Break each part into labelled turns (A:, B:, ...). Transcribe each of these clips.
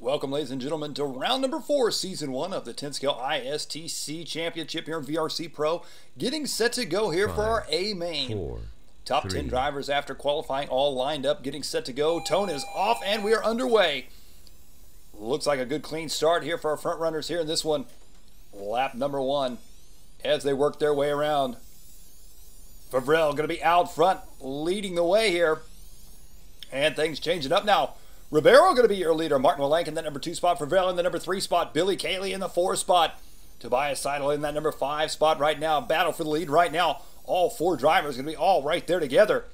A: Welcome, ladies and gentlemen, to round number 4, season 1 of the 10 scale ISTC Championship here in VRC-Pro. Getting set to go here for our A main. Top 10 drivers after qualifying all lined up, getting set to go. Tone is off and we are underway. Looks like a good clean start here for our front runners here in this one. Lap number 1 as they work their way around. Favrel going to be out front, leading the way here. And things changing up now. Ribeiro going to be your leader. Martin Willank in that number 2 spot. Favrel in the number 3 spot. Billy Cayley in the 4 spot. Tobias Seidel in that number 5 spot right now. Battle for the lead right now. All 4 drivers going to be all right there together.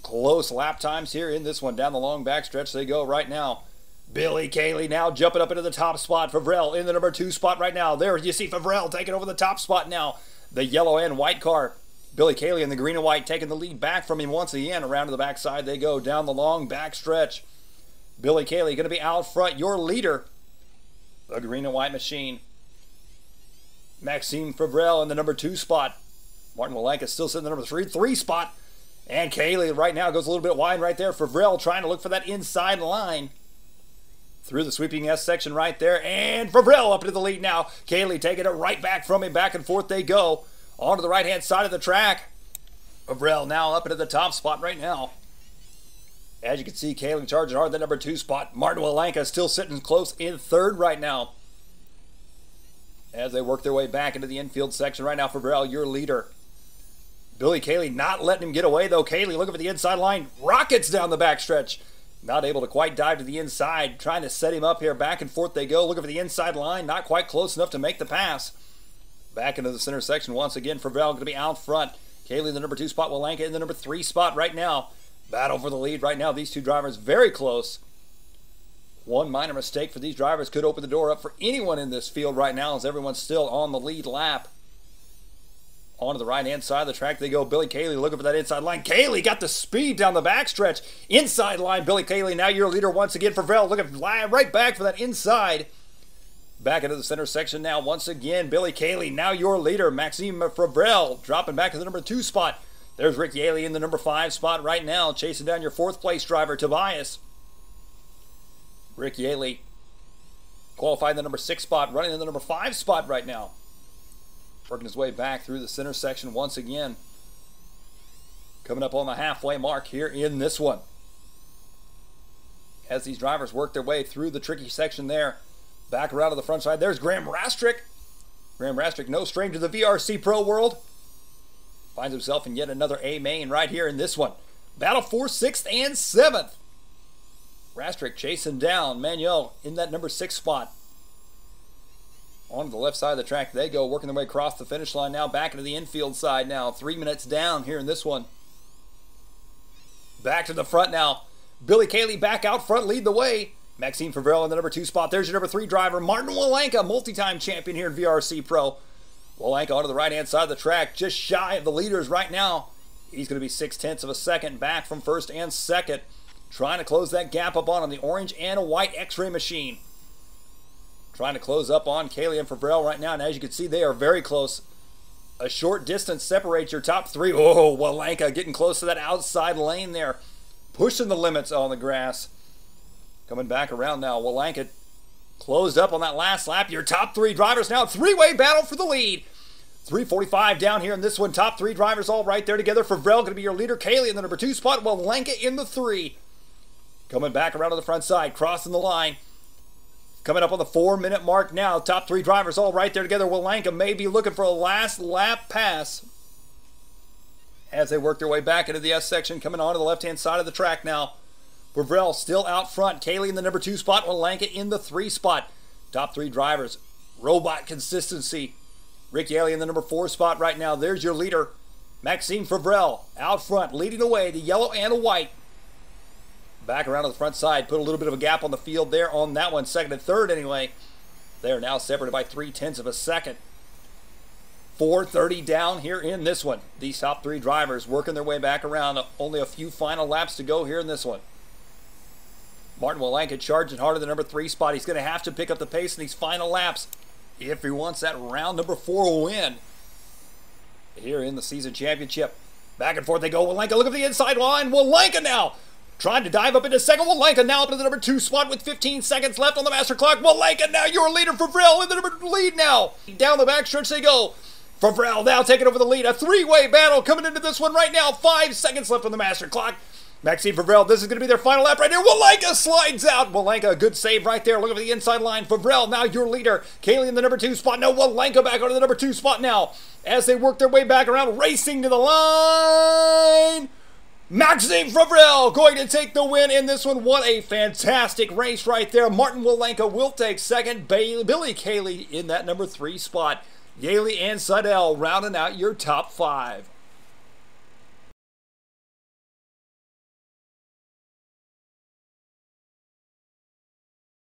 A: Close lap times here in this one. Down the long backstretch they go right now. Billy Cayley now jumping up into the top spot. Favrel in the number 2 spot right now. There you see Favrel taking over the top spot now. The yellow and white car. Billy Cayley in the green and white taking the lead back from him once again. Around to the backside they go down the long backstretch. Billy Cayley going to be out front, your leader. The green and white machine. Maxime Favrel in the number 2 spot. Martin Willank is still sitting in the number 3 spot. And Cayley right now goes a little bit wide right there. Favrel trying to look for that inside line. Through the sweeping S section right there. And Favrel up into the lead now. Cayley taking it right back from him. Back and forth they go. Onto the right-hand side of the track. Favrel now up into the top spot right now. As you can see, Cayley charging hard the number 2 spot. Martin Willank still sitting close in 3rd right now. As they work their way back into the infield section right now, Favrel, your leader. Billy Cayley not letting him get away, though. Cayley looking for the inside line. Rockets down the backstretch. Not able to quite dive to the inside. Trying to set him up here. Back and forth they go. Looking for the inside line. Not quite close enough to make the pass. Back into the center section once again. Favrel going to be out front. Cayley in the number 2 spot. Willank in the number 3 spot right now. Battle for the lead right now. These two drivers very close. One minor mistake for these drivers could open the door up for anyone in this field right now as everyone's still on the lead lap. Onto the right-hand side of the track they go. Billy Cayley looking for that inside line. Cayley got the speed down the backstretch. Inside line, Billy Cayley, now your leader once again. Favrel looking right back for that inside. Back into the center section now once again. Billy Cayley, now your leader. Maxime Favrel dropping back to the number 2 spot. There's Rick Yaley in the number 5 spot right now, chasing down your 4th place driver, Tobias. Rick Yaley qualified in the number 6 spot, running in the number 5 spot right now. Working his way back through the center section once again. Coming up on the halfway mark here in this one. As these drivers work their way through the tricky section there. Back around to the front side, there's Graham Rastrick. Graham Rastrick, no stranger to the VRC-Pro world. Finds himself in yet another A main right here in this one. Battle for 6th and 7th. Rastrick chasing down Manuel in that number 6 spot. On the left side of the track they go, working their way across the finish line now. Back into the infield side now. 3 minutes down here in this one. Back to the front now. Billy Cayley back out front, lead the way. Maxime Favrel in the number 2 spot. There's your number 3 driver, Martin Willank, multi-time champion here in VRC-Pro. Willank onto the right-hand side of the track, just shy of the leaders right now. He's going to be 0.6 of a second back from 1st and 2nd. Trying to close that gap up on the orange and white X-ray machine. Trying to close up on Cayley and Favrel right now, and as you can see, they are very close. A short distance separates your top 3. Oh, Willank getting close to that outside lane there. Pushing the limits on the grass. Coming back around now, Willank closed up on that last lap. Your top 3 drivers now, 3-way battle for the lead. 3:45 down here in this one. Top 3 drivers all right there together. Favrel going to be your leader. Cayley in the number 2 spot. Willank in the 3. Coming back around to the front side, crossing the line. Coming up on the 4-minute mark now. Top 3 drivers all right there together. Willank may be looking for a last lap pass as they work their way back into the S section. Coming on to the left-hand side of the track now. Favrel still out front. Cayley in the number 2 spot. Willank in the 3 spot. Top 3 drivers. Robot consistency. Rick Yaley in the number 4 spot right now. There's your leader. Maxime Favrel out front, leading the way. The yellow and the white. Back around to the front side. Put a little bit of a gap on the field there on that one. 2nd and 3rd anyway. They are now separated by 0.3 of a second. 4:30 down here in this one. These top 3 drivers working their way back around. Only a few final laps to go here in this one. Martin Willank charging hard at the number 3 spot. He's going to have to pick up the pace in these final laps if he wants that round number 4 win here in the season championship. Back and forth they go. Willank, look at the inside line. Willank now Trying to dive up into second. Walenka now up into the number 2 spot with 15 seconds left on the master clock. Walenka now your leader for Vrel in the number lead now. Down the backstretch they go. For Vrel now taking over the lead. A three-way battle coming into this one right now. 5 seconds left on the master clock. Maxime for Vrel, this is going to be their final lap right here. Walenka slides out. Walenka, a good save right there. Looking for the inside line. For Vrel, now your leader. Kaylee in the number 2 spot. No, Walenka back onto the number 2 spot now. As they work their way back around, racing to the line. Maxime for Vrel going to take the win in this one. What a fantastic race right there. Martin Walenka will take second. Billy Kaylee in that number 3 spot. Yaley and Seidel rounding out your top 5.